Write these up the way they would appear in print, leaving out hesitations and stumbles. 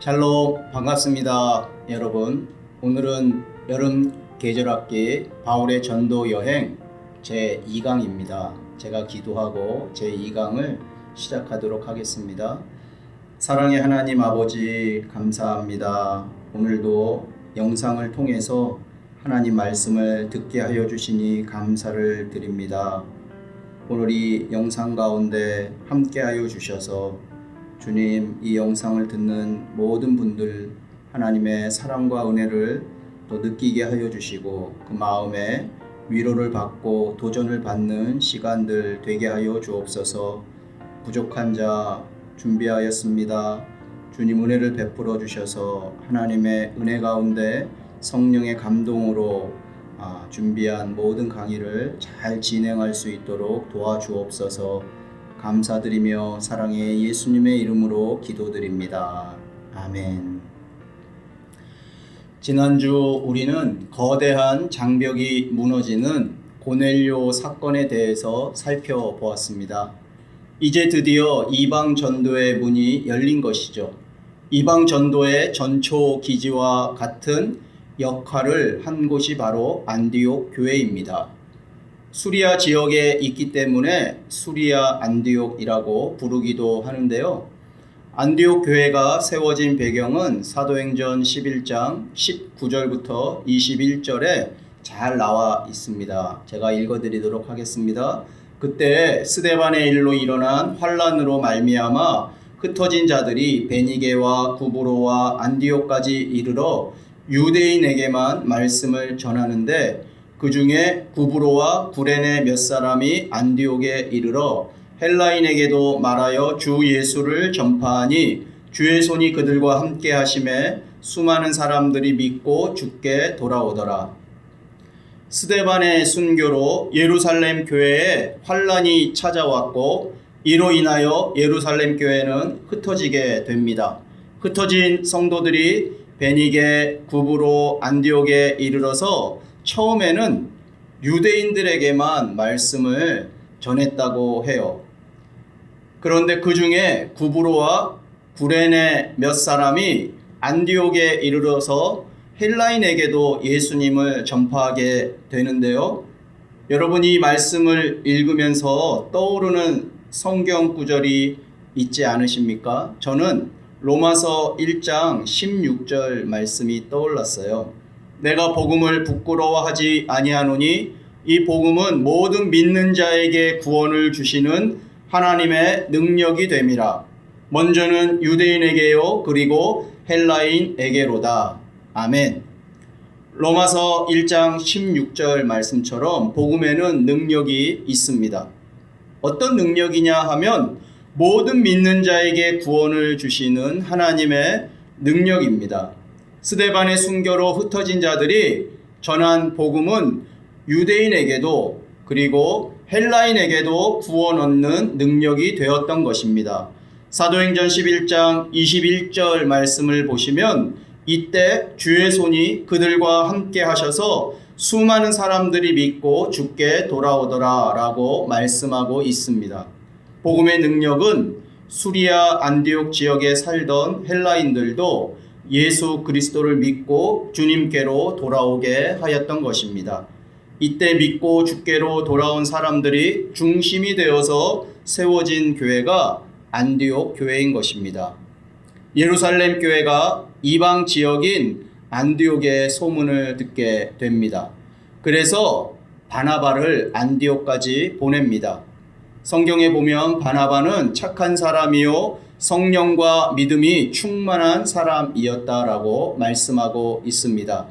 샬롬, 반갑습니다. 여러분, 오늘은 여름 계절학기 바울의 전도 여행 제2강입니다. 제가 기도하고 제2강을 시작하도록 하겠습니다. 사랑의 하나님 아버지, 감사합니다. 오늘도 영상을 통해서 하나님 말씀을 듣게 하여 주시니 감사를 드립니다. 오늘 이 영상 가운데 함께 하여 주셔서 주님, 이 영상을 듣는 모든 분들 하나님의 사랑과 은혜를 또 느끼게 하여 주시고 그 마음에 위로를 받고 도전을 받는 시간들 되게 하여 주옵소서. 부족한 자 준비하였습니다. 주님 은혜를 베풀어 주셔서 하나님의 은혜 가운데 성령의 감동으로 준비한 모든 강의를 잘 진행할 수 있도록 도와주옵소서. 감사드리며 사랑의 예수님의 이름으로 기도드립니다. 아멘. 지난주 우리는 거대한 장벽이 무너지는 고넬료 사건에 대해서 살펴보았습니다. 이제 드디어 이방 전도의 문이 열린 것이죠. 이방 전도의 전초 기지와 같은 역할을 한 곳이 바로 안디옥 교회입니다. 수리아 지역에 있기 때문에 수리아 안디옥이라고 부르기도 하는데요. 안디옥 교회가 세워진 배경은 사도행전 11장 19절부터 21절에 잘 나와 있습니다. 제가 읽어드리도록 하겠습니다. 그때 스데반의 일로 일어난 환란으로 말미암아 흩어진 자들이 베니게와 구브로와 안디옥까지 이르러 유대인에게만 말씀을 전하는데 그 중에 구브로와 구레네 몇 사람이 안디옥에 이르러 헬라인에게도 말하여 주 예수를 전파하니 주의 손이 그들과 함께 하심에 수많은 사람들이 믿고 주께 돌아오더라. 스데반의 순교로 예루살렘 교회에 환란이 찾아왔고 이로 인하여 예루살렘 교회는 흩어지게 됩니다. 흩어진 성도들이 베니게, 구브로, 안디옥에 이르러서 처음에는 유대인들에게만 말씀을 전했다고 해요. 그런데 그 중에 구브로와 구레네 몇 사람이 안디옥에 이르러서 헬라인에게도 예수님을 전파하게 되는데요. 여러분, 이 말씀을 읽으면서 떠오르는 성경 구절이 있지 않으십니까? 저는 로마서 1장 16절 말씀이 떠올랐어요. 내가 복음을 부끄러워하지 아니하노니 이 복음은 모든 믿는 자에게 구원을 주시는 하나님의 능력이 됨이라. 먼저는 유대인에게요 그리고 헬라인에게로다. 아멘. 로마서 1장 16절 말씀처럼 복음에는 능력이 있습니다. 어떤 능력이냐 하면 모든 믿는 자에게 구원을 주시는 하나님의 능력입니다. 스데반의 순교로 흩어진 자들이 전한 복음은 유대인에게도 그리고 헬라인에게도 구원 얻는 능력이 되었던 것입니다. 사도행전 11장 21절 말씀을 보시면 이때 주의 손이 그들과 함께 하셔서 수많은 사람들이 믿고 주께 돌아오더라 라고 말씀하고 있습니다. 복음의 능력은 수리아 안디옥 지역에 살던 헬라인들도 예수 그리스도를 믿고 주님께로 돌아오게 하였던 것입니다. 이때 믿고 주께로 돌아온 사람들이 중심이 되어서 세워진 교회가 안디옥 교회인 것입니다. 예루살렘 교회가 이방 지역인 안디옥의 소문을 듣게 됩니다. 그래서 바나바를 안디옥까지 보냅니다. 성경에 보면 바나바는 착한 사람이요 성령과 믿음이 충만한 사람이었다라고 말씀하고 있습니다.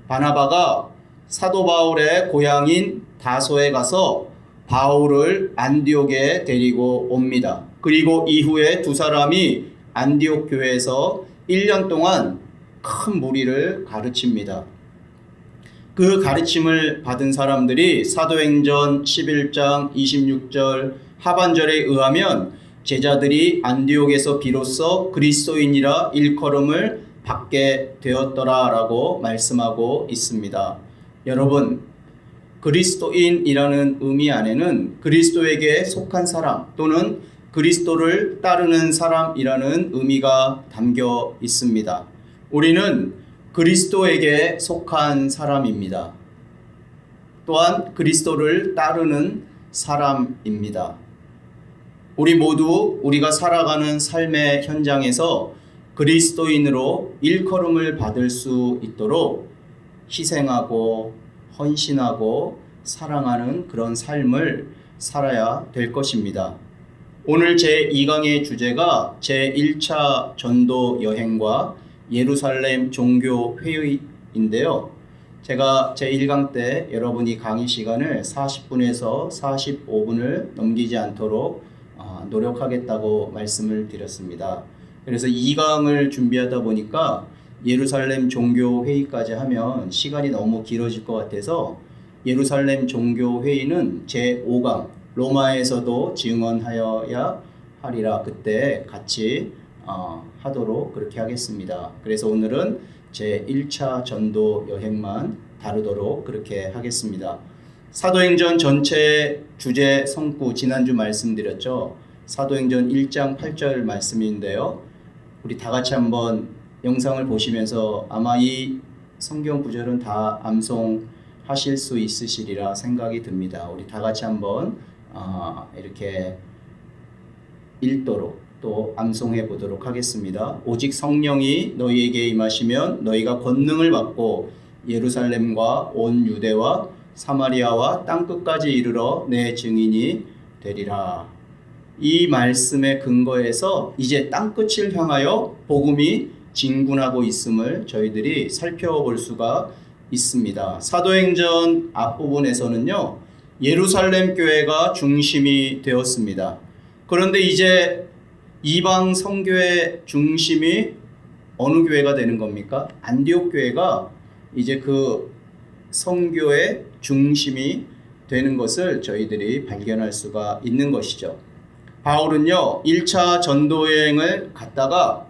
바나바가 사도 바울의 고향인 다소에 가서 바울을 안디옥에 데리고 옵니다. 그리고 이후에 두 사람이 안디옥 교회에서 1년 동안 큰 무리를 가르칩니다. 그 가르침을 받은 사람들이 사도행전 11장 26절 하반절에 의하면 제자들이 안디옥에서 비로소 그리스도인이라 일컬음을 받게 되었더라라고 말씀하고 있습니다. 여러분, 그리스도인이라는 의미 안에는 그리스도에게 속한 사람 또는 그리스도를 따르는 사람이라는 의미가 담겨 있습니다. 우리는 그리스도에게 속한 사람입니다. 또한 그리스도를 따르는 사람입니다. 우리 모두 우리가 살아가는 삶의 현장에서 그리스도인으로 일컬음을 받을 수 있도록 희생하고 헌신하고 사랑하는 그런 삶을 살아야 될 것입니다. 오늘 제2강의 주제가 제1차 전도 여행과 예루살렘 종교 회의인데요. 제가 제1강 때 여러분이 강의 시간을 40분에서 45분을 넘기지 않도록 노력하겠다고 말씀을 드렸습니다. 그래서 2강을 준비하다 보니까 예루살렘 종교 회의까지 하면 시간이 너무 길어질 것 같아서 예루살렘 종교 회의는 제5강 로마에서도 증언하여야 하리라 그때 같이 하도록 그렇게 하겠습니다. 그래서 오늘은 제1차 전도 여행만 다루도록 그렇게 하겠습니다. 사도행전 전체 주제 성구 지난주 말씀드렸죠. 사도행전 1장 8절 말씀인데요. 우리 다 같이 한번 영상을 보시면서 아마 이 성경 구절은 다 암송하실 수 있으시리라 생각이 듭니다. 우리 다 같이 한번 이렇게 읽도록 또 암송해 보도록 하겠습니다. 오직 성령이 너희에게 임하시면 너희가 권능을 받고 예루살렘과 온 유대와 사마리아와 땅끝까지 이르러 내 증인이 되리라. 이 말씀의 근거에서 이제 땅끝을 향하여 복음이 진군하고 있음을 저희들이 살펴볼 수가 있습니다. 사도행전 앞부분에서는요, 예루살렘 교회가 중심이 되었습니다. 그런데 이제 이방 선교의 중심이 어느 교회가 되는 겁니까? 안디옥 교회가 이제 그 선교의 중심이 되는 것을 저희들이 발견할 수가 있는 것이죠. 바울은요, 1차 전도여행을 갔다가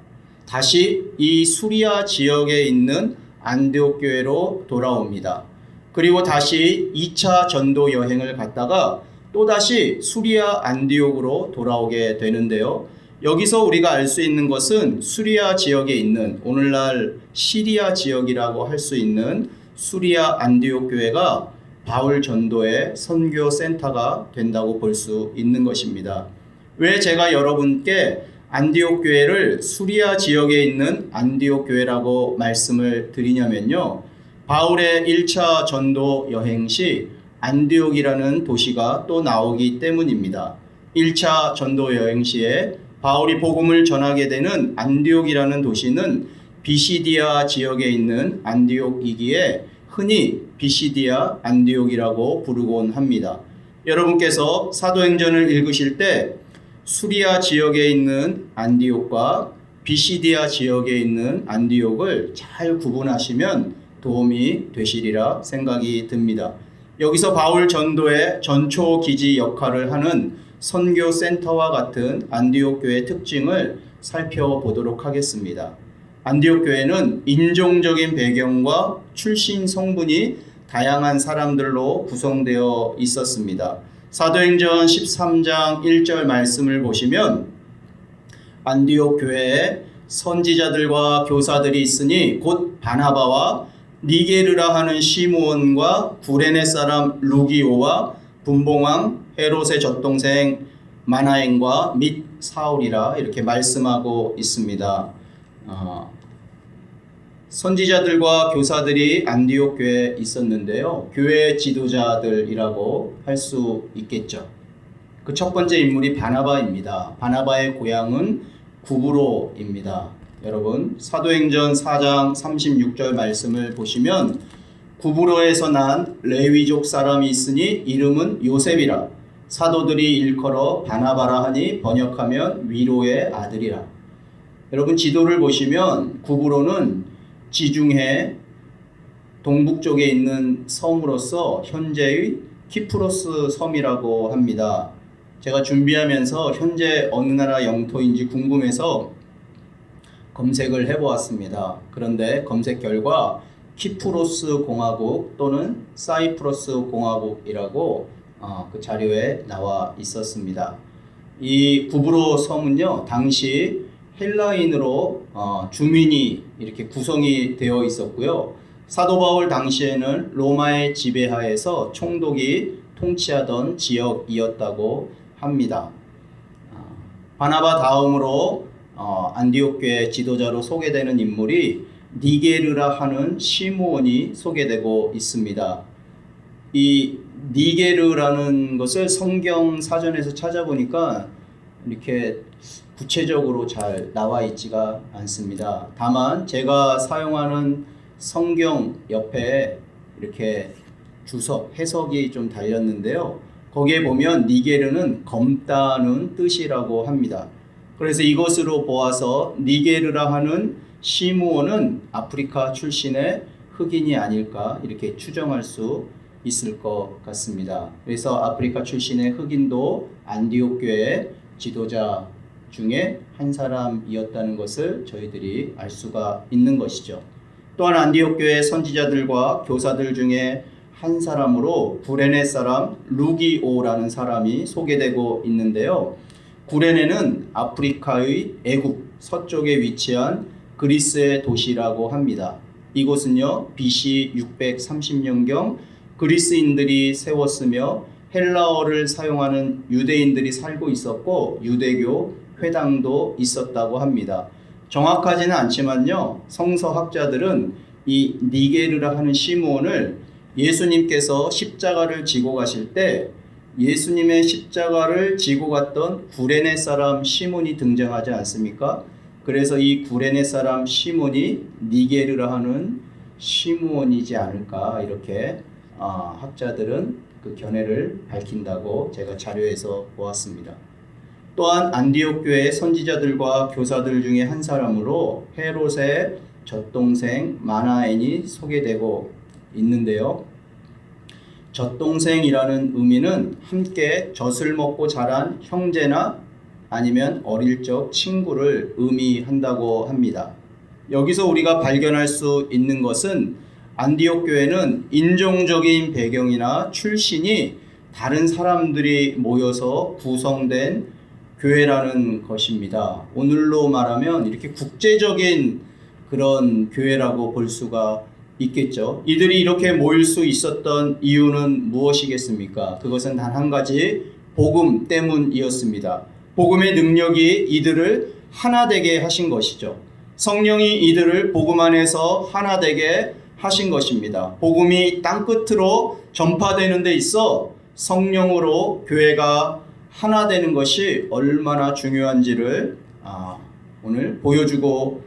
다시 이 수리아 지역에 있는 안디옥 교회로 돌아옵니다. 그리고 다시 2차 전도 여행을 갔다가 또다시 수리아 안디옥으로 돌아오게 되는데요. 여기서 우리가 알 수 있는 것은 수리아 지역에 있는 오늘날 시리아 지역이라고 할 수 있는 수리아 안디옥 교회가 바울 전도의 선교 센터가 된다고 볼 수 있는 것입니다. 왜 제가 여러분께 안디옥 교회를 수리아 지역에 있는 안디옥 교회라고 말씀을 드리냐면요. 바울의 1차 전도 여행 시 안디옥이라는 도시가 또 나오기 때문입니다. 1차 전도 여행 시에 바울이 복음을 전하게 되는 안디옥이라는 도시는 비시디아 지역에 있는 안디옥이기에 흔히 비시디아 안디옥이라고 부르곤 합니다. 여러분께서 사도행전을 읽으실 때 수리아 지역에 있는 안디옥과 비시디아 지역에 있는 안디옥을 잘 구분하시면 도움이 되시리라 생각이 듭니다. 여기서 바울 전도의 전초 기지 역할을 하는 선교 센터와 같은 안디옥 교회의 특징을 살펴보도록 하겠습니다. 안디옥 교회는 인종적인 배경과 출신 성분이 다양한 사람들로 구성되어 있었습니다. 사도행전 13장 1절 말씀을 보시면 안디옥 교회에 선지자들과 교사들이 있으니 곧 바나바와 니게르라 하는 시므온과 구레네 사람 루기오와 분봉왕 헤롯의 젖동생 마나엔과 및 사울이라 이렇게 말씀하고 있습니다. 선지자들과 교사들이 안디옥 교회에 있었는데요. 교회 지도자들이라고 할 수 있겠죠. 그 첫 번째 인물이 바나바입니다. 바나바의 고향은 구브로입니다. 여러분 사도행전 4장 36절 말씀을 보시면 구브로에서 난 레위족 사람이 있으니 이름은 요셉이라 사도들이 일컬어 바나바라 하니 번역하면 위로의 아들이라. 여러분 지도를 보시면 구브로는 지중해 동북쪽에 있는 섬으로서 현재의 키프로스 섬이라고 합니다. 제가 준비하면서 현재 어느 나라 영토인지 궁금해서 검색을 해보았습니다. 그런데 검색 결과 키프로스 공화국 또는 사이프러스 공화국이라고 그 자료에 나와 있었습니다. 이 구브로 섬은요, 당시 헬라인으로 주민이 이렇게 구성이 되어 있었고요. 사도 바울 당시에는 로마의 지배하에서 총독이 통치하던 지역이었다고 합니다. 바나바 다음으로 안디옥 교회 지도자로 소개되는 인물이 니게르라 하는 시므온이 소개되고 있습니다. 이 니게르라는 것을 성경 사전에서 찾아보니까 이렇게 구체적으로 잘 나와 있지가 않습니다. 다만 제가 사용하는 성경 옆에 이렇게 주석, 해석이 좀 달렸는데요. 거기에 보면 니게르는 검다는 뜻이라고 합니다. 그래서 이것으로 보아서 니게르라 하는 시므온은 아프리카 출신의 흑인이 아닐까 이렇게 추정할 수 있을 것 같습니다. 그래서 아프리카 출신의 흑인도 안디옥 교회 지도자 중에 한 사람이었다는 것을 저희들이 알 수가 있는 것이죠. 또한 안디옥 교회 선지자들과 교사들 중에 한 사람으로 구레네 사람 루기오라는 사람이 소개되고 있는데요. 구레네는 아프리카의 애굽 서쪽에 위치한 그리스의 도시라고 합니다. 이곳은요, BC 630년경 그리스인들이 세웠으며 헬라어를 사용하는 유대인들이 살고 있었고 유대교 회당도 있었다고 합니다. 정확하지는 않지만요, 성서학자들은 이 니게르라 하는 시므온을 예수님께서 십자가를 지고 가실 때 예수님의 십자가를 지고 갔던 구레네 사람 시몬이 등장하지 않습니까? 그래서 이 구레네 사람 시몬이 니게르라 하는 시므온이지 않을까 이렇게 학자들은 그 견해를 밝힌다고 제가 자료에서 보았습니다. 또한 안디옥 교회 선지자들과 교사들 중에 한 사람으로 헤롯의 젖동생 마나엔이 소개되고 있는데요. 젖동생이라는 의미는 함께 젖을 먹고 자란 형제나 아니면 어릴 적 친구를 의미한다고 합니다. 여기서 우리가 발견할 수 있는 것은 안디옥 교회는 인종적인 배경이나 출신이 다른 사람들이 모여서 구성된 교회라는 것입니다. 오늘로 말하면 이렇게 국제적인 그런 교회라고 볼 수가 있겠죠. 이들이 이렇게 모일 수 있었던 이유는 무엇이겠습니까? 그것은 단 한 가지, 복음 때문이었습니다. 복음의 능력이 이들을 하나 되게 하신 것이죠. 성령이 이들을 복음 안에서 하나 되게 하신 것입니다. 복음이 땅끝으로 전파되는 데 있어 성령으로 교회가 하나 되는 것이 얼마나 중요한지를 오늘 보여주고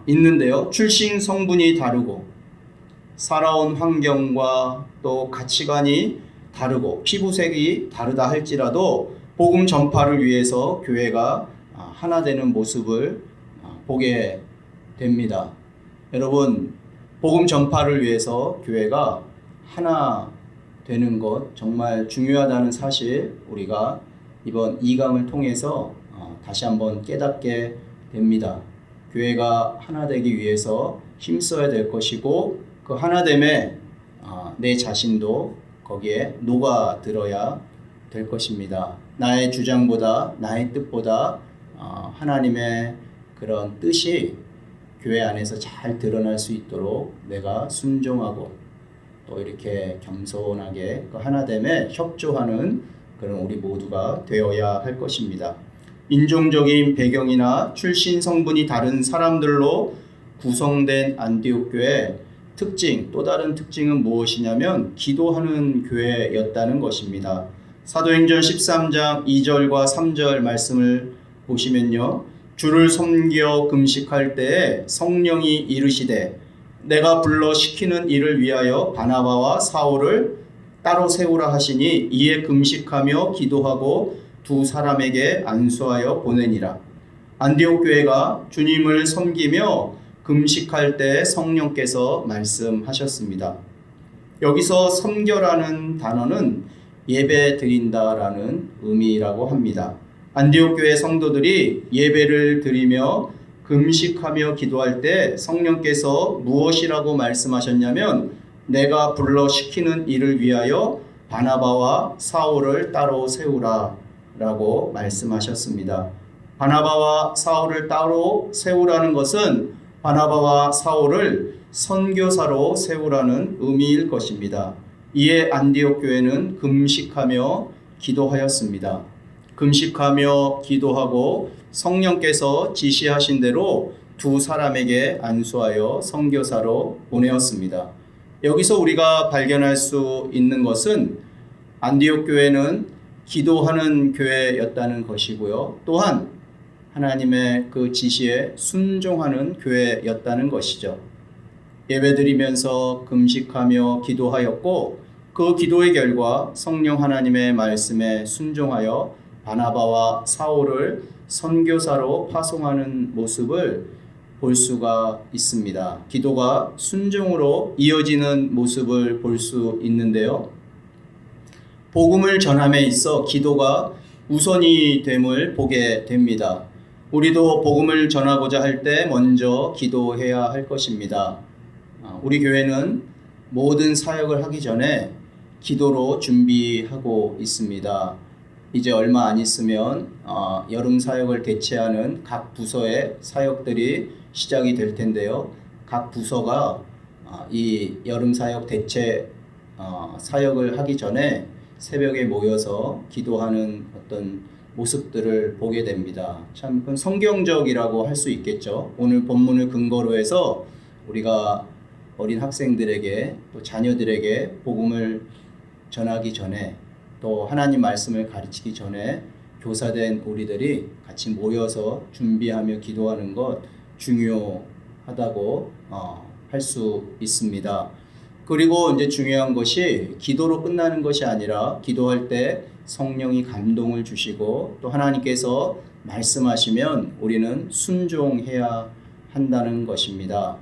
있는데요. 출신 성분이 다르고 살아온 환경과 또 가치관이 다르고 피부색이 다르다 할지라도 복음 전파를 위해서 교회가 하나 되는 모습을 보게 됩니다. 여러분, 복음 전파를 위해서 교회가 하나 되는 것 정말 중요하다는 사실 우리가 이번 2강을 통해서 다시 한번 깨닫게 됩니다. 교회가 하나 되기 위해서 힘써야 될 것이고 그 하나됨에 내 자신도 거기에 녹아들어야 될 것입니다. 나의 주장보다 나의 뜻보다 하나님의 그런 뜻이 교회 안에서 잘 드러날 수 있도록 내가 순종하고 또 이렇게 겸손하게 그 하나됨에 협조하는 그런 우리 모두가 되어야 할 것입니다. 인종적인 배경이나 출신 성분이 다른 사람들로 구성된 안디옥 교회 특징, 또 다른 특징은 무엇이냐면 기도하는 교회였다는 것입니다. 사도행전 13장 2절과 3절 말씀을 보시면요. 주를 섬겨 금식할 때에 성령이 이르시되 내가 불러 시키는 일을 위하여 바나바와 사울을 따로 세우라 하시니 이에 금식하며 기도하고 두 사람에게 안수하여 보내니라. 안디옥 교회가 주님을 섬기며 금식할 때 성령께서 말씀하셨습니다. 여기서 섬겨라는 단어는 예배 드린다라는 의미라고 합니다. 안디옥 교회 성도들이 예배를 드리며 금식하며 기도할 때 성령께서 무엇이라고 말씀하셨냐면 내가 불러 시키는 일을 위하여 바나바와 사울을 따로 세우라 라고 말씀하셨습니다. 바나바와 사울을 따로 세우라는 것은 바나바와 사울을 선교사로 세우라는 의미일 것입니다. 이에 안디옥 교회는 금식하며 기도하였습니다. 금식하며 기도하고 성령께서 지시하신 대로 두 사람에게 안수하여 선교사로 보내었습니다. 여기서 우리가 발견할 수 있는 것은 안디옥 교회는 기도하는 교회였다는 것이고요. 또한 하나님의 그 지시에 순종하는 교회였다는 것이죠. 예배드리면서 금식하며 기도하였고 그 기도의 결과 성령 하나님의 말씀에 순종하여 바나바와 사울을 선교사로 파송하는 모습을 볼 수가 있습니다. 기도가 순종으로 이어지는 모습을 볼 수 있는데요. 복음을 전함에 있어 기도가 우선이 됨을 보게 됩니다. 우리도 복음을 전하고자 할 때 먼저 기도해야 할 것입니다. 우리 교회는 모든 사역을 하기 전에 기도로 준비하고 있습니다. 이제 얼마 안 있으면 여름 사역을 대체하는 각 부서의 사역들이 시작이 될 텐데요. 각 부서가 이 여름 사역 대체 사역을 하기 전에 새벽에 모여서 기도하는 어떤 모습들을 보게 됩니다. 참 그건 성경적이라고 할 수 있겠죠. 오늘 본문을 근거로 해서 우리가 어린 학생들에게 또 자녀들에게 복음을 전하기 전에 또 하나님 말씀을 가르치기 전에 교사된 우리들이 같이 모여서 준비하며 기도하는 것 중요하다고 할 수 있습니다. 그리고 이제 중요한 것이 기도로 끝나는 것이 아니라 기도할 때 성령이 감동을 주시고 또 하나님께서 말씀하시면 우리는 순종해야 한다는 것입니다.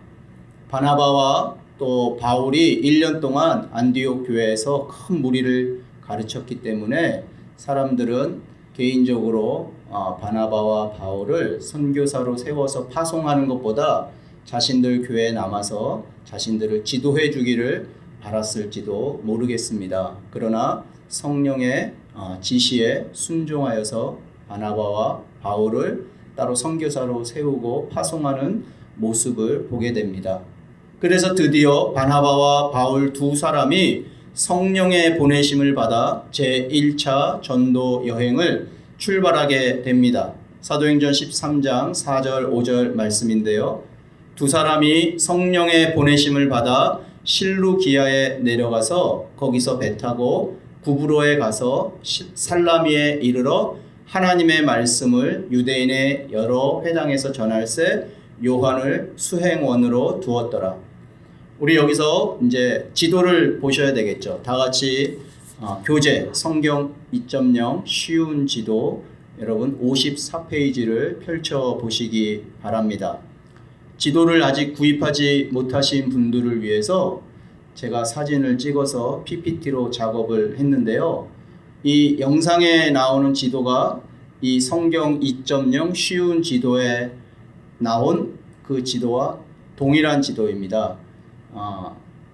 바나바와 또 바울이 1년 동안 안디옥 교회에서 큰 무리를 가르쳤기 때문에 사람들은 개인적으로 바나바와 바울을 선교사로 세워서 파송하는 것보다 자신들 교회에 남아서 자신들을 지도해 주기를 바랐을지도 모르겠습니다. 그러나 성령의 지시에 순종하여서 바나바와 바울을 따로 선교사로 세우고 파송하는 모습을 보게 됩니다. 그래서 드디어 바나바와 바울 두 사람이 성령의 보내심을 받아 제1차 전도 여행을 출발하게 됩니다. 사도행전 13장 4절 5절 말씀인데요. 두 사람이 성령의 보내심을 받아 실루기아에 내려가서 거기서 배 타고 구브로에 가서 살라미에 이르러 하나님의 말씀을 유대인의 여러 회당에서 전할세 요한을 수행원으로 두었더라. 우리 여기서 이제 지도를 보셔야 되겠죠. 다 같이 교재 성경 2.0 쉬운 지도 여러분 54페이지를 펼쳐 보시기 바랍니다. 지도를 아직 구입하지 못하신 분들을 위해서 제가 사진을 찍어서 PPT로 작업을 했는데요. 이 영상에 나오는 지도가 이 성경 2.0 쉬운 지도에 나온 그 지도와 동일한 지도입니다.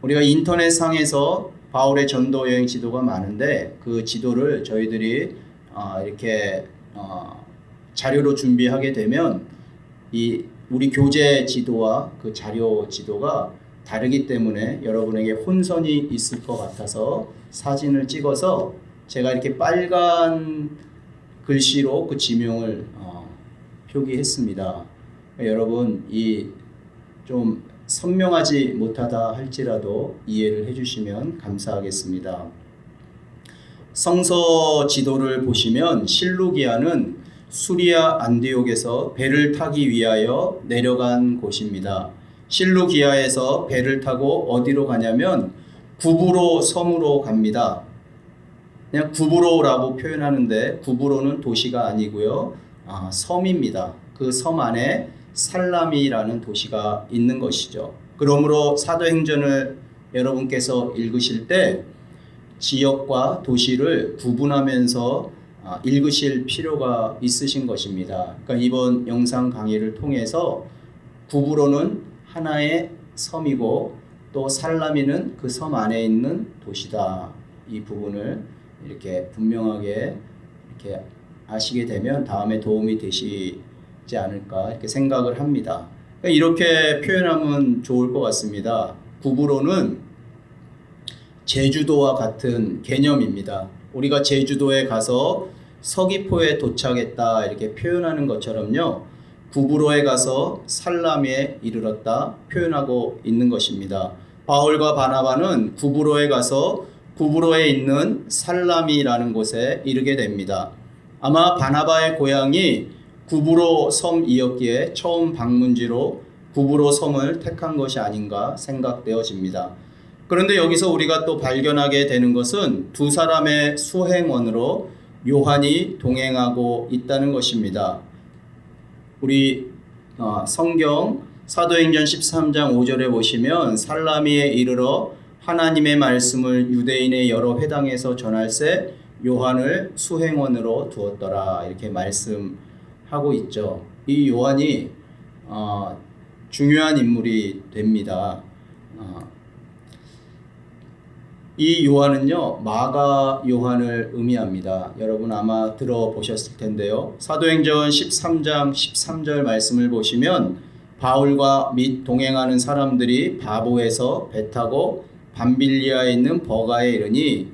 우리가 인터넷상에서 바울의 전도 여행 지도가 많은데 그 지도를 저희들이 이렇게 자료로 준비하게 되면 이 우리 교재 지도와 그 자료 지도가 다르기 때문에 여러분에게 혼선이 있을 것 같아서 사진을 찍어서 제가 이렇게 빨간 글씨로 그 지명을 표기했습니다. 여러분 이 좀 선명하지 못하다 할지라도 이해를 해주시면 감사하겠습니다. 성서 지도를 보시면 실루기아는 수리아 안디옥에서 배를 타기 위하여 내려간 곳입니다. 실루기아에서 배를 타고 어디로 가냐면 구브로 섬으로 갑니다. 그냥 구브로라고 표현하는데 구브로는 도시가 아니고요. 섬입니다. 그 섬 안에 살라미라는 도시가 있는 것이죠. 그러므로 사도행전을 여러분께서 읽으실 때 지역과 도시를 구분하면서 읽으실 필요가 있으신 것입니다. 그러니까 이번 영상 강의를 통해서 구브로는 하나의 섬이고 또 살라미는 그 섬 안에 있는 도시다. 이 부분을 이렇게 분명하게 이렇게 이해하시게 되면 다음에 도움이 되시지 않을까 이렇게 생각을 합니다. 이렇게 표현하면 좋을 것 같습니다. 구부로는 제주도와 같은 개념입니다. 우리가 제주도에 가서 서귀포에 도착했다 이렇게 표현하는 것처럼요. 구부로에 가서 살라미에 이르렀다 표현하고 있는 것입니다. 바울과 바나바는 구부로에 가서 구부로에 있는 살라미라는 곳에 이르게 됩니다. 아마 바나바의 고향이 구부로 섬이었기에 처음 방문지로 구부로 섬을 택한 것이 아닌가 생각되어집니다. 그런데 여기서 우리가 또 발견하게 되는 것은 두 사람의 수행원으로 요한이 동행하고 있다는 것입니다. 우리 성경 사도행전 13장 5절에 보시면 살라미에 이르러 하나님의 말씀을 유대인의 여러 회당에서 전할새 요한을 수행원으로 두었더라 이렇게 말씀하고 있죠. 이 요한이 중요한 인물이 됩니다. 이 요한은요 마가 요한을 의미합니다. 여러분 아마 들어보셨을 텐데요. 사도행전 13장 13절 말씀을 보시면 바울과 및 동행하는 사람들이 바보에서 배 타고 밤빌리아에 있는 버가에 이르니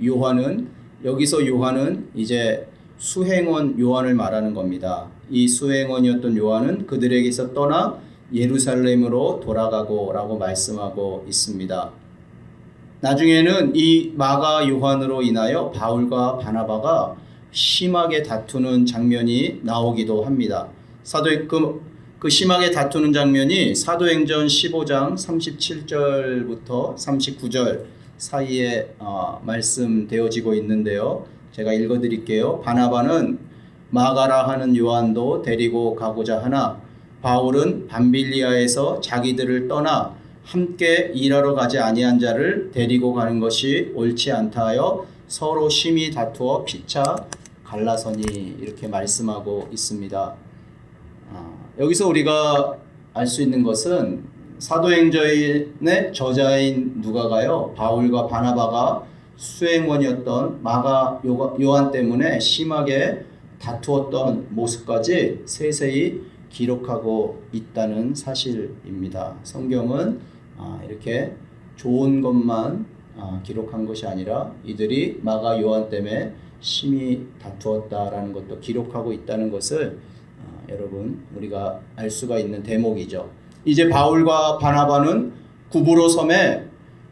여기서 요한은 이제 수행원 요한을 말하는 겁니다. 이 수행원이었던 요한은 그들에게서 떠나 예루살렘으로 돌아가고 라고 말씀하고 있습니다. 나중에는 이 마가 요한으로 인하여 바울과 바나바가 심하게 다투는 장면이 나오기도 합니다. 그 심하게 다투는 장면이 사도행전 15장 37절부터 39절 사이에 말씀되어지고 있는데요. 제가 읽어드릴게요. 바나바는 마가라 하는 요한도 데리고 가고자 하나 바울은 밤빌리아에서 자기들을 떠나 함께 일하러 가지 아니한 자를 데리고 가는 것이 옳지 않다 하여 서로 심히 다투어 피차 갈라서니 이렇게 말씀하고 있습니다. 여기서 우리가 알 수 있는 것은 사도행전의 저자인 누가가요 바울과 바나바가 수행원이었던 마가 요한 때문에 심하게 다투었던 모습까지 세세히 기록하고 있다는 사실입니다. 성경은 이렇게 좋은 것만 기록한 것이 아니라 이들이 마가 요한 때문에 심히 다투었다라는 것도 기록하고 있다는 것을 여러분 우리가 알 수가 있는 대목이죠. 이제 바울과 바나바는 구브로 섬의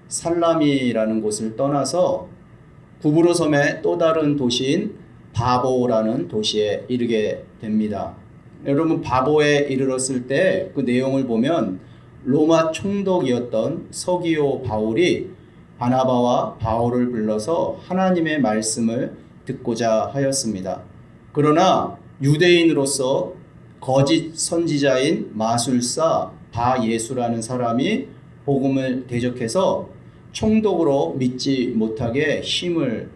살라미라는 곳을 떠나서 구브로 섬의 또 다른 도시인 바보라는 도시에 이르게 됩니다. 여러분 바보에 이르렀을 때 그 내용을 보면 로마 총독이었던 서기오 바울이 바나바와 바울을 불러서 하나님의 말씀을 듣고자 하였습니다. 그러나 유대인으로서 거짓 선지자인 마술사 바예수라는 사람이 복음을 대적해서 총독으로 믿지 못하게 힘을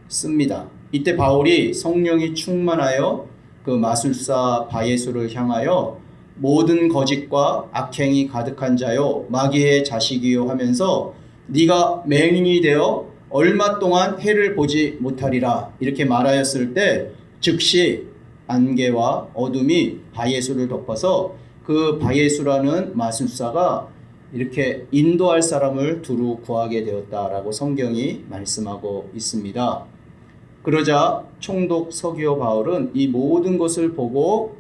씁니다. 이때 바울이 성령이 충만하여 그 마술사 바예수를 향하여 모든 거짓과 악행이 가득한 자요 마귀의 자식이요 하면서 네가 맹인이 되어 얼마 동안 해를 보지 못하리라 이렇게 말하였을 때 즉시 안개와 어둠이 바예수를 덮어서 그 바예수라는 마술사가 이렇게 인도할 사람을 두루 구하게 되었다라고 성경이 말씀하고 있습니다. 그러자 총독 서기오 바울은 이 모든 것을 보고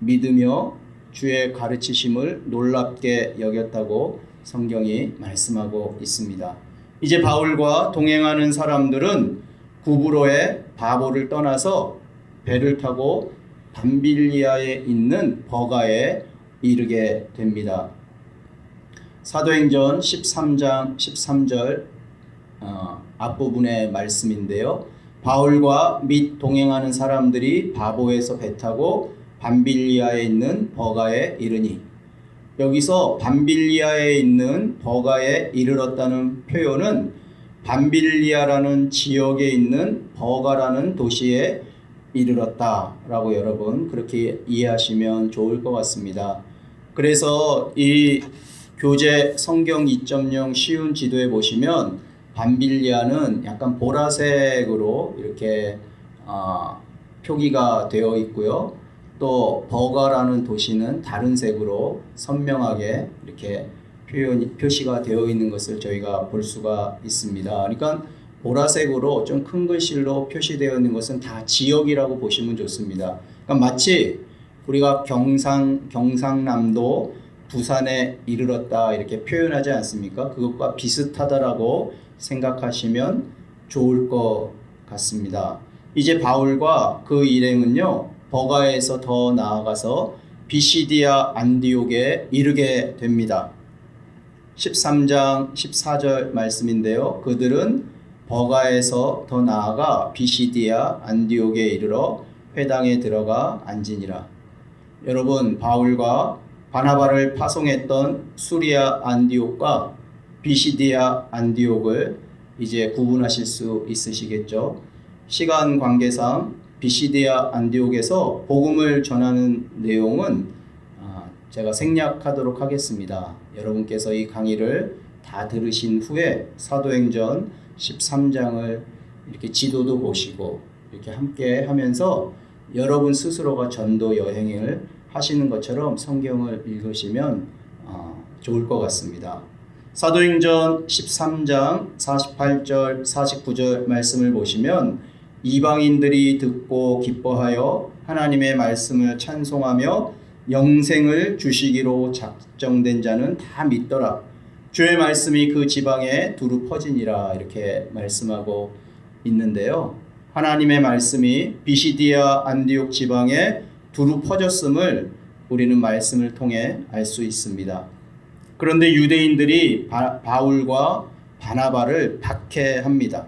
믿으며 주의 가르치심을 놀랍게 여겼다고 성경이 말씀하고 있습니다. 이제 바울과 동행하는 사람들은 구브로의 바보를 떠나서 배를 타고 밤빌리아에 있는 버가에 이르게 됩니다. 사도행전 13장 13절 앞부분의 말씀인데요. 바울과 및 동행하는 사람들이 바보에서 배 타고 밤빌리아에 있는 버가에 이르니 여기서 밤빌리아에 있는 버가에 이르렀다는 표현은 밤빌리아라는 지역에 있는 버가라는 도시에 이르렀다라고 여러분 그렇게 이해하시면 좋을 것 같습니다. 그래서 이 교재 성경 2.0 쉬운 지도에 보시면 밤빌리아는 약간 보라색으로 이렇게 표기가 되어 있고요. 또 버가라는 도시는 다른 색으로 선명하게 이렇게 표시가 되어 있는 것을 저희가 볼 수가 있습니다. 그러니까 보라색으로 좀 큰 글씨로 표시되어 있는 것은 다 지역이라고 보시면 좋습니다. 그러니까 마치 우리가 경상남도 부산에 이르렀다 이렇게 표현하지 않습니까? 그것과 비슷하다라고 생각하시면 좋을 것 같습니다. 이제 바울과 그 일행은요, 버가에서 더 나아가서 비시디아 안디옥에 이르게 됩니다. 13장 14절 말씀인데요. 그들은 버가에서 더 나아가 비시디아 안디옥에 이르러 회당에 들어가 앉으니라. 여러분, 바울과 바나바를 파송했던 수리아 안디옥과 비시디아 안디옥을 이제 구분하실 수 있으시겠죠. 시간 관계상 비시디아 안디옥에서 복음을 전하는 내용은 제가 생략하도록 하겠습니다. 여러분께서 이 강의를 다 들으신 후에 사도행전 13장을 이렇게 지도도 보시고 이렇게 함께 하면서 여러분 스스로가 전도 여행을 하시는 것처럼 성경을 읽으시면 좋을 것 같습니다. 사도행전 13장 48절 49절 말씀을 보시면 이방인들이 듣고 기뻐하여 하나님의 말씀을 찬송하며 영생을 주시기로 작정된 자는 다 믿더라. 주의 말씀이 그 지방에 두루 퍼지니라 이렇게 말씀하고 있는데요. 하나님의 말씀이 비시디아 안디옥 지방에 두루 퍼졌음을 우리는 말씀을 통해 알 수 있습니다. 그런데 유대인들이 바울과 바나바를 박해합니다.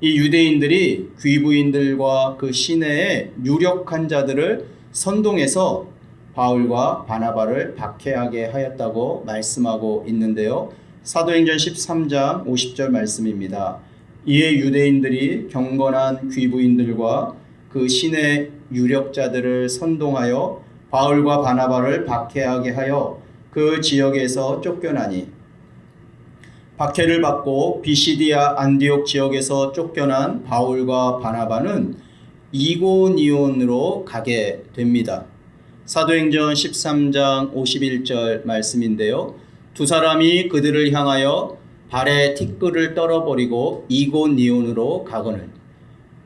이 유대인들이 귀부인들과 그 시내의 유력한 자들을 선동해서 바울과 바나바를 박해하게 하였다고 말씀하고 있는데요. 사도행전 13장 50절 말씀입니다. 이에 유대인들이 경건한 귀부인들과 그 시내 유력자들을 선동하여 바울과 바나바를 박해하게 하여 그 지역에서 쫓겨나니, 박해를 받고 비시디아 안디옥 지역에서 쫓겨난 바울과 바나바는 이고니온으로 가게 됩니다. 사도행전 13장 51절 말씀인데요. 두 사람이 그들을 향하여 발에 티끌을 떨어버리고 이고니온으로 가거늘.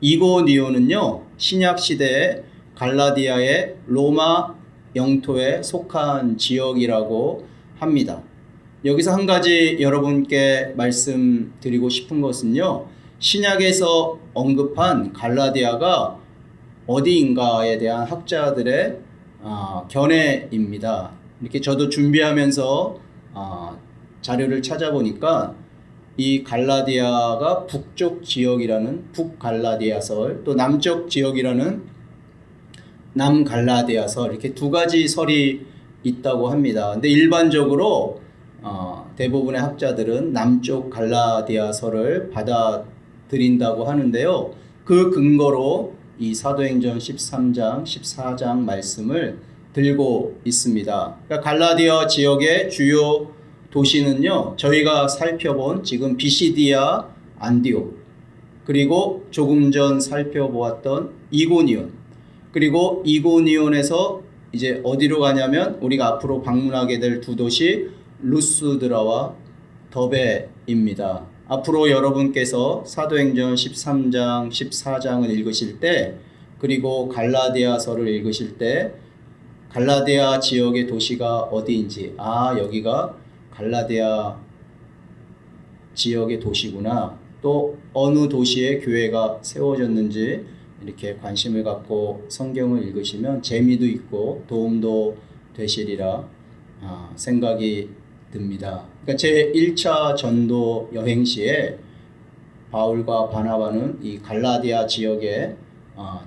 이고니온은요, 신약 시대에 갈라디아의 로마 영토에 속한 지역이라고 합니다. 여기서 한 가지 여러분께 말씀드리고 싶은 것은요, 신약에서 언급한 갈라디아가 어디인가에 대한 학자들의 견해입니다. 이렇게 저도 준비하면서 자료를 찾아보니까 이 갈라디아가 북쪽 지역이라는 북갈라디아설, 또 남쪽 지역이라는 남갈라디아설, 이렇게 두 가지 설이 있다고 합니다. 근데 일반적으로 대부분의 학자들은 남쪽 갈라디아설을 받아들인다고 하는데요. 그 근거로 이 사도행전 13장, 14장 말씀을 들고 있습니다. 그러니까 갈라디아 지역의 주요 도시는요, 저희가 살펴본 지금 비시디아 안디옥, 그리고 조금 전 살펴보았던 이고니온, 그리고 이고니온에서 이제 어디로 가냐면 우리가 앞으로 방문하게 될 두 도시 루스드라와 더베입니다. 앞으로 여러분께서 사도행전 13장, 14장을 읽으실 때, 그리고 갈라디아서를 읽으실 때 갈라디아 지역의 도시가 어디인지, 여기가 갈라디아 지역의 도시구나, 또 어느 도시에 교회가 세워졌는지 이렇게 관심을 갖고 성경을 읽으시면 재미도 있고 도움도 되시리라 생각이 듭니다. 그러니까 제 1차 전도 여행 시에 바울과 바나바는 이 갈라디아 지역에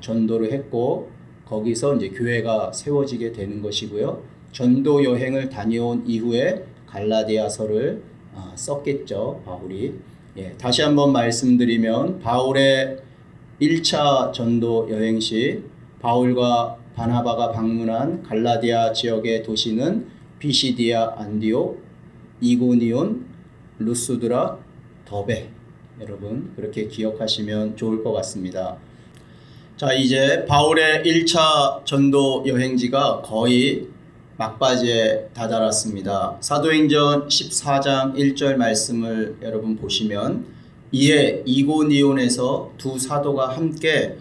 전도를 했고, 거기서 이제 교회가 세워지게 되는 것이고요. 전도 여행을 다녀온 이후에 갈라디아서를 썼겠죠, 바울이. 다시 한번 말씀드리면 바울의 1차 전도 여행 시 바울과 바나바가 방문한 갈라디아 지역의 도시는 비시디아 안디옥, 이고니온, 루스드라, 더베. 여러분 그렇게 기억하시면 좋을 것 같습니다. 자, 이제 바울의 1차 전도 여행지가 거의 막바지에 다다랐습니다. 사도행전 14장 1절 말씀을 여러분 보시면, 이에 이고니온에서 두 사도가 함께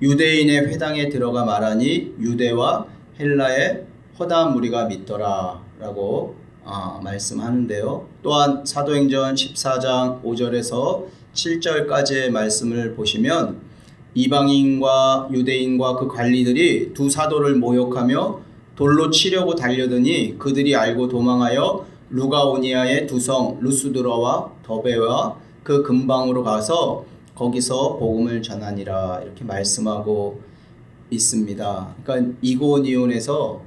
유대인의 회당에 들어가 말하니 유대와 헬라의 허다한 무리가 믿더라 라고 말씀하는데요. 또한 사도행전 14장 5절에서 7절까지의 말씀을 보시면 이방인과 유대인과 그 관리들이 두 사도를 모욕하며 돌로 치려고 달려드니 그들이 알고 도망하여 루가오니아의 두 성 루스드라와 더베와 그 근방으로 가서 거기서 복음을 전하니라, 이렇게 말씀하고 있습니다. 그러니까 이고니온에서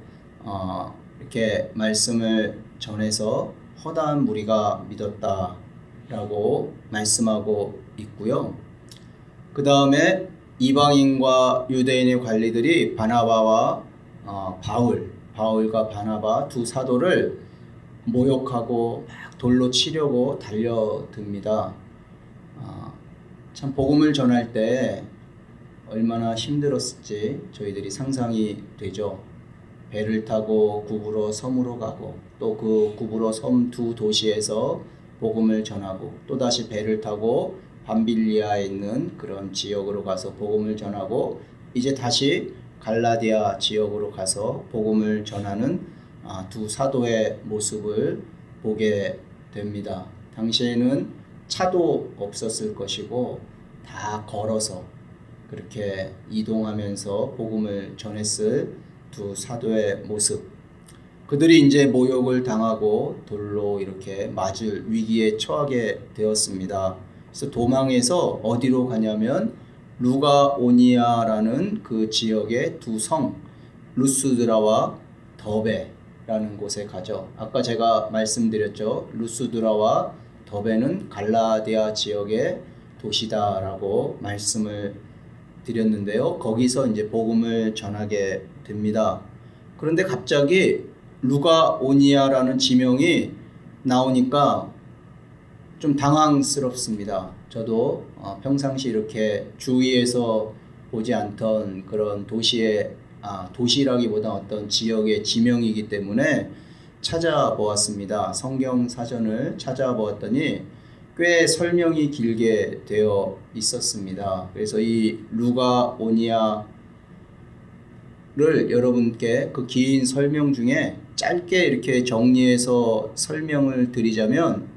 이렇게 말씀을 전해서 허다한 무리가 믿었다라고 말씀하고 있고요. 그 다음에 이방인과 유대인의 관리들이 바나바와 바울과 바나바 두 사도를 모욕하고 막 돌로 치려고 달려듭니다. 참 복음을 전할 때 얼마나 힘들었을지 저희들이 상상이 되죠. 배를 타고 구브로 섬으로 가고, 또 그 구브로 섬 두 도시에서 복음을 전하고, 또다시 배를 타고 밤빌리아에 있는 그런 지역으로 가서 복음을 전하고, 이제 다시 갈라디아 지역으로 가서 복음을 전하는 두 사도의 모습을 보게 됩니다. 당시에는 차도 없었을 것이고 다 걸어서 그렇게 이동하면서 복음을 전했을 두 사도의 모습. 그들이 이제 모욕을 당하고 돌로 이렇게 맞을 위기에 처하게 되었습니다. 그래서 도망해서 어디로 가냐면 루가오니아라는 그 지역의 두 성 루스드라와 더베라는 곳에 가죠. 아까 제가 말씀드렸죠. 루스드라와 더베는 갈라디아 지역의 도시다라고 말씀을 드렸는데요. 거기서 이제 복음을 전하게 됩니다. 그런데 갑자기 루가오니아라는 지명이 나오니까 좀 당황스럽습니다. 저도 평상시 이렇게 주위에서 보지 않던 그런 도시라기보다 어떤 지역의 지명이기 때문에 찾아보았습니다. 성경 사전을 찾아보았더니 꽤 설명이 길게 되어 있었습니다. 그래서 이 루가오니아를 여러분께 그 긴 설명 중에 짧게 이렇게 정리해서 설명을 드리자면,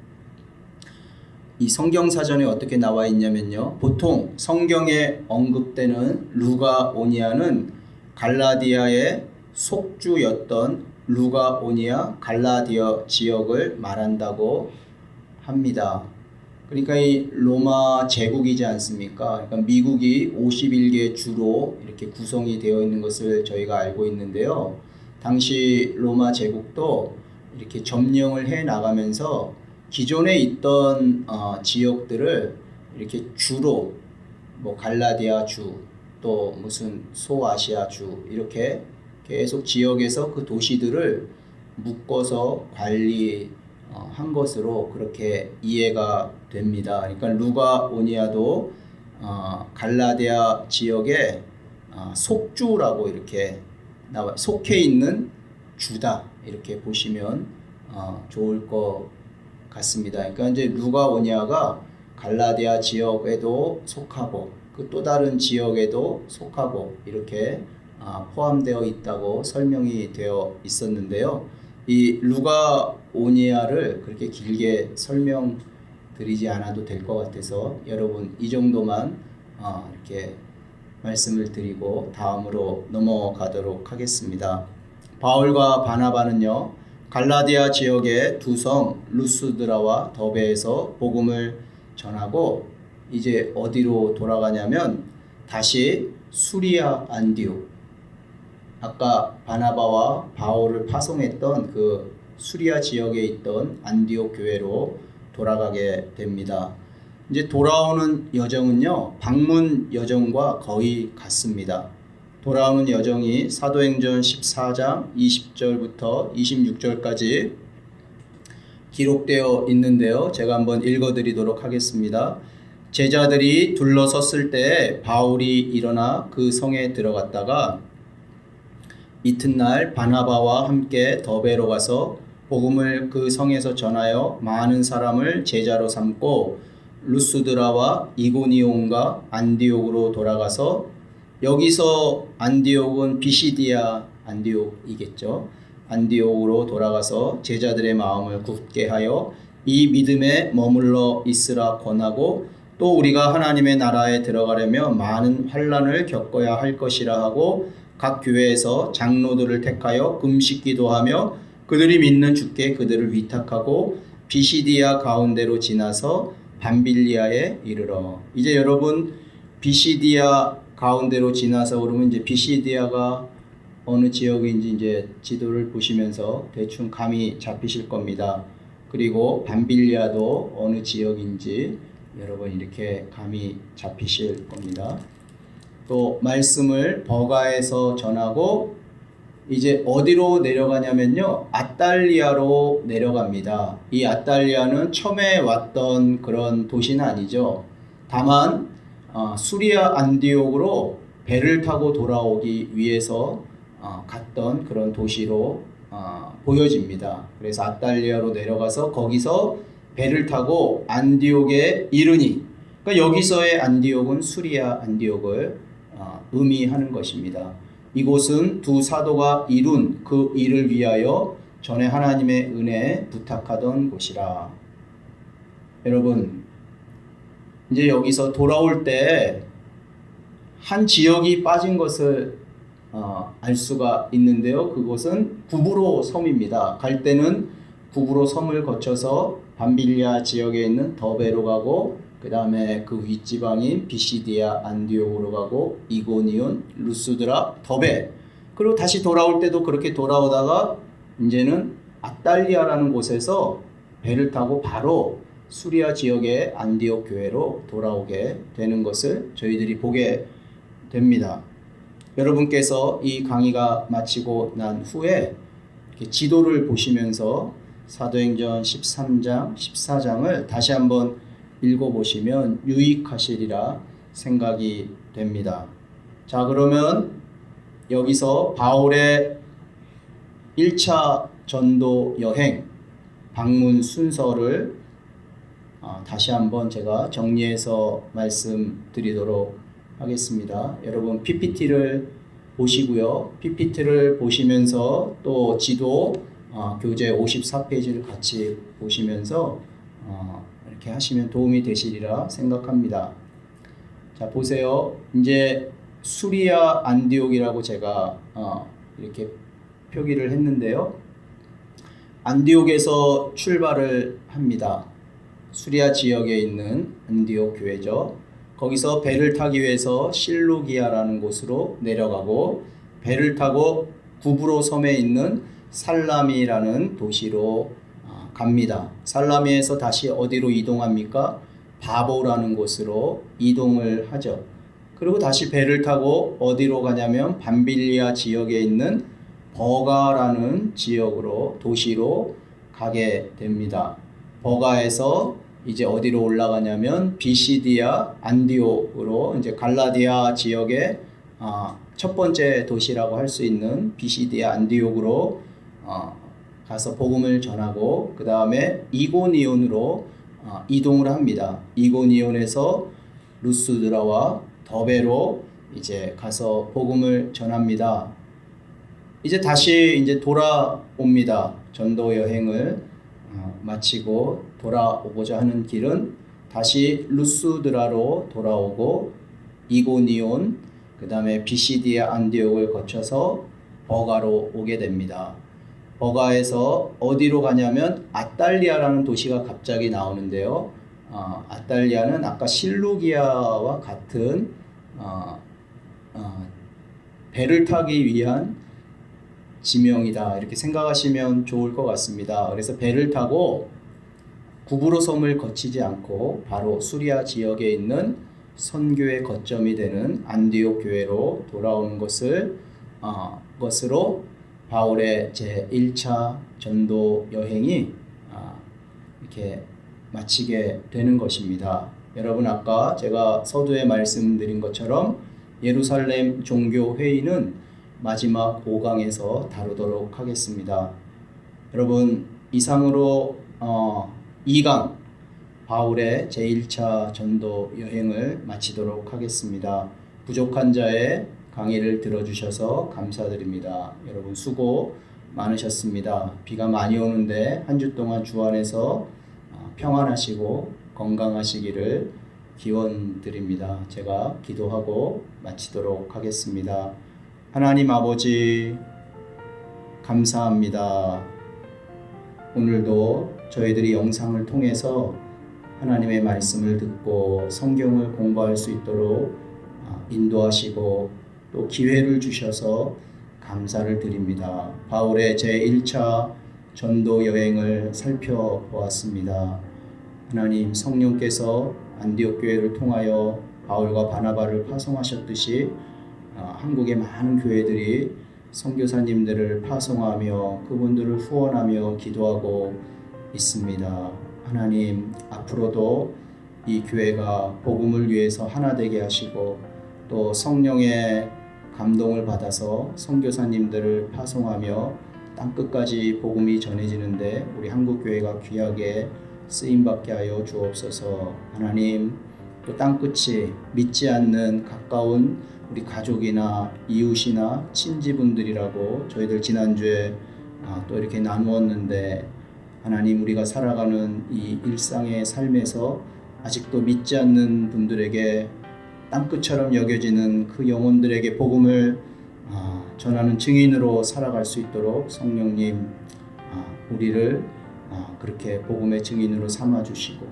이 성경 사전에 어떻게 나와 있냐면요. 보통 성경에 언급되는 루가오니아는 갈라디아의 속주였던 루가오니아 갈라디아 지역을 말한다고 합니다. 그러니까 이 로마 제국이지 않습니까? 그러니까 미국이 51개 주로 이렇게 구성이 되어 있는 것을 저희가 알고 있는데요. 당시 로마 제국도 이렇게 점령을 해 나가면서 기존에 있던 지역들을 이렇게 주로 뭐 갈라디아 주, 또 무슨 소아시아 주, 이렇게 계속 지역에서 그 도시들을 묶어서 관리한 것으로 그렇게 이해가 됩니다. 그러니까 루가오니아도 갈라디아 지역의 속주라고 이렇게 속해 있는 주다, 이렇게 보시면 좋을 것 같습니다. 그러니까 이제 루가오니아가 갈라디아 지역에도 속하고 그 또 다른 지역에도 속하고 이렇게 포함되어 있다고 설명이 되어 있었는데요. 이 루가오니아를 그렇게 길게 설명드리지 않아도 될 것 같아서 여러분 이 정도만 이렇게 말씀을 드리고 다음으로 넘어가도록 하겠습니다. 바울과 바나바는요, 갈라디아 지역의 두 성 루스드라와 더베에서 복음을 전하고 이제 어디로 돌아가냐면 다시 수리아 안디옥, 아까 바나바와 바울을 파송했던 그 수리아 지역에 있던 안디옥 교회로 돌아가게 됩니다. 이제 돌아오는 여정은요, 방문 여정과 거의 같습니다. 돌아오는 여정이 사도행전 14장 20절부터 26절까지 기록되어 있는데요. 제가 한번 읽어드리도록 하겠습니다. 제자들이 둘러섰을 때 바울이 일어나 그 성에 들어갔다가 이튿날 바나바와 함께 더베로 가서 복음을 그 성에서 전하여 많은 사람을 제자로 삼고 루스드라와 이고니온과 안디옥으로 돌아가서, 여기서 안디옥은 비시디아 안디옥이겠죠. 안디옥으로 돌아가서 제자들의 마음을 굳게 하여 이 믿음에 머물러 있으라 권하고, 또 우리가 하나님의 나라에 들어가려면 많은 환난을 겪어야 할 것이라 하고 각 교회에서 장로들을 택하여 금식 기도하며 그들이 믿는 주께 그들을 위탁하고 비시디아 가운데로 지나서 밤빌리아에 이르러. 이제 여러분 비시디아 가운데로 지나서 그러면 이제 비시디아가 어느 지역인지 이제 지도를 보시면서 대충 감이 잡히실 겁니다. 그리고 밤빌리아도 어느 지역인지 여러분 이렇게 감이 잡히실 겁니다. 또 말씀을 버가에서 전하고 이제 어디로 내려가냐면요, 아탈리아로 내려갑니다. 이 아탈리아는 처음에 왔던 그런 도시는 아니죠. 다만 수리아 안디옥으로 배를 타고 돌아오기 위해서 갔던 그런 도시로 보여집니다. 그래서 아탈리아로 내려가서 거기서 배를 타고 안디옥에 이르니, 그러니까 여기서의 안디옥은 수리아 안디옥을 의미하는 것입니다. 이곳은 두 사도가 이룬 그 일을 위하여 전에 하나님의 은혜에 부탁하던 곳이라. 여러분, 이제 여기서 돌아올 때 한 지역이 빠진 것을 알 수가 있는데요. 그곳은 구브로 섬입니다. 갈 때는 구브로 섬을 거쳐서 밤빌리아 지역에 있는 더베로 가고, 그 다음에 그 윗지방인 비시디아 안디옥으로 가고 이고니온, 루스드라, 더베, 그리고 다시 돌아올 때도 그렇게 돌아오다가 이제는 아탈리아라는 곳에서 배를 타고 바로 수리아 지역의 안디옥 교회로 돌아오게 되는 것을 저희들이 보게 됩니다. 여러분께서 이 강의가 마치고 난 후에 이렇게 지도를 보시면서 사도행전 13장, 14장을 다시 한번 읽어보시면 유익하시리라 생각이 됩니다. 자, 그러면 여기서 바울의 1차 전도 여행 방문 순서를 다시 한번 제가 정리해서 말씀드리도록 하겠습니다. 여러분 PPT를 보시고요. PPT를 보시면서 또 지도 교재 54페이지를 같이 보시면서 이렇게 하시면 도움이 되시리라 생각합니다. 자, 보세요. 이제 수리아 안디옥이라고 제가 이렇게 표기를 했는데요. 안디옥에서 출발을 합니다. 수리아 지역에 있는 안디옥 교회죠. 거기서 배를 타기 위해서 실루기아라는 곳으로 내려가고, 배를 타고 구브로 섬에 있는 살라미라는 도시로 갑니다. 살라미에서 다시 어디로 이동합니까? 바보라는 곳으로 이동을 하죠. 그리고 다시 배를 타고 어디로 가냐면 밤빌리아 지역에 있는 버가라는 지역으로, 도시로 가게 됩니다. 버가에서 이제 어디로 올라가냐면 비시디아 안디옥으로, 이제 갈라디아 지역의 첫 번째 도시라고 할 수 있는 비시디아 안디옥으로 가서 복음을 전하고, 그 다음에 이고니온으로 이동을 합니다. 이고니온에서 루스드라와 더베로 이제 가서 복음을 전합니다. 이제 다시 이제 돌아옵니다. 전도 여행을 마치고 돌아오고자 하는 길은 다시 루스드라로 돌아오고 이고니온, 그 다음에 비시디아 안디옥을 거쳐서 버가로 오게 됩니다. 버가에서 어디로 가냐면 아탈리아라는 도시가 갑자기 나오는데요. 아탈리아는 아까 실루기아와 같은 배를 타기 위한 지명이다, 이렇게 생각하시면 좋을 것 같습니다. 그래서 배를 타고 구브로 섬을 거치지 않고 바로 수리아 지역에 있는 선교의 거점이 되는 안디옥 교회로 돌아오는 것으로 바울의 제 1차 전도 여행이 이렇게 마치게 되는 것입니다. 여러분 아까 제가 서두에 말씀드린 것처럼 예루살렘 종교회의는 마지막 5강에서 다루도록 하겠습니다. 여러분 이상으로 2강 바울의 제1차 전도 여행을 마치도록 하겠습니다. 부족한 자의 강의를 들어주셔서 감사드립니다. 여러분 수고 많으셨습니다. 비가 많이 오는데 한 주 동안 주 안에서 평안하시고 건강하시기를 기원드립니다. 제가 기도하고 마치도록 하겠습니다. 하나님 아버지 감사합니다. 오늘도 저희들이 영상을 통해서 하나님의 말씀을 듣고 성경을 공부할 수 있도록 인도하시고 또 기회를 주셔서 감사를 드립니다. 바울의 제1차 전도 여행을 살펴보았습니다. 하나님 성령께서 안디옥 교회를 통하여 바울과 바나바를 파송하셨듯이 한국의 많은 교회들이 선교사님들을 파송하며 그분들을 후원하며 기도하고 있습니다. 하나님 앞으로도 이 교회가 복음을 위해서 하나 되게 하시고 또 성령의 감동을 받아서 선교사님들을 파송하며 땅끝까지 복음이 전해지는데 우리 한국교회가 귀하게 쓰임받게 하여 주옵소서. 하나님 또 땅끝이 믿지 않는 가까운 우리 가족이나 이웃이나 친지분들이라고 저희들 지난주에 또 이렇게 나누었는데 하나님 우리가 살아가는 이 일상의 삶에서 아직도 믿지 않는 분들에게 땅끝처럼 여겨지는 그 영혼들에게 복음을 전하는 증인으로 살아갈 수 있도록 성령님 우리를 그렇게 복음의 증인으로 삼아주시고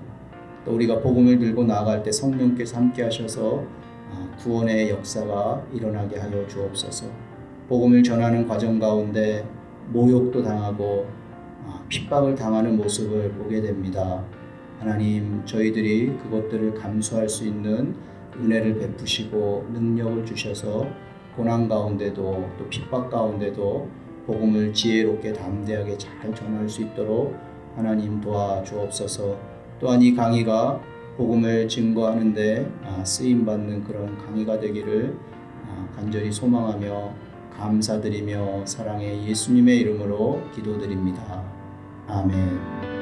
또 우리가 복음을 들고 나아갈 때 성령께서 함께 하셔서 구원의 역사가 일어나게 하여 주옵소서. 복음을 전하는 과정 가운데 모욕도 당하고 핍박을 당하는 모습을 보게 됩니다. 하나님 저희들이 그것들을 감수할 수 있는 은혜를 베푸시고 능력을 주셔서 고난 가운데도 또 핍박 가운데도 복음을 지혜롭게 담대하게 잘 전할 수 있도록 하나님 도와주옵소서. 또한 이 강의가 복음을 증거하는데 쓰임받는 그런 강의가 되기를 간절히 소망하며 감사드리며 사랑의 예수님의 이름으로 기도드립니다. 아멘.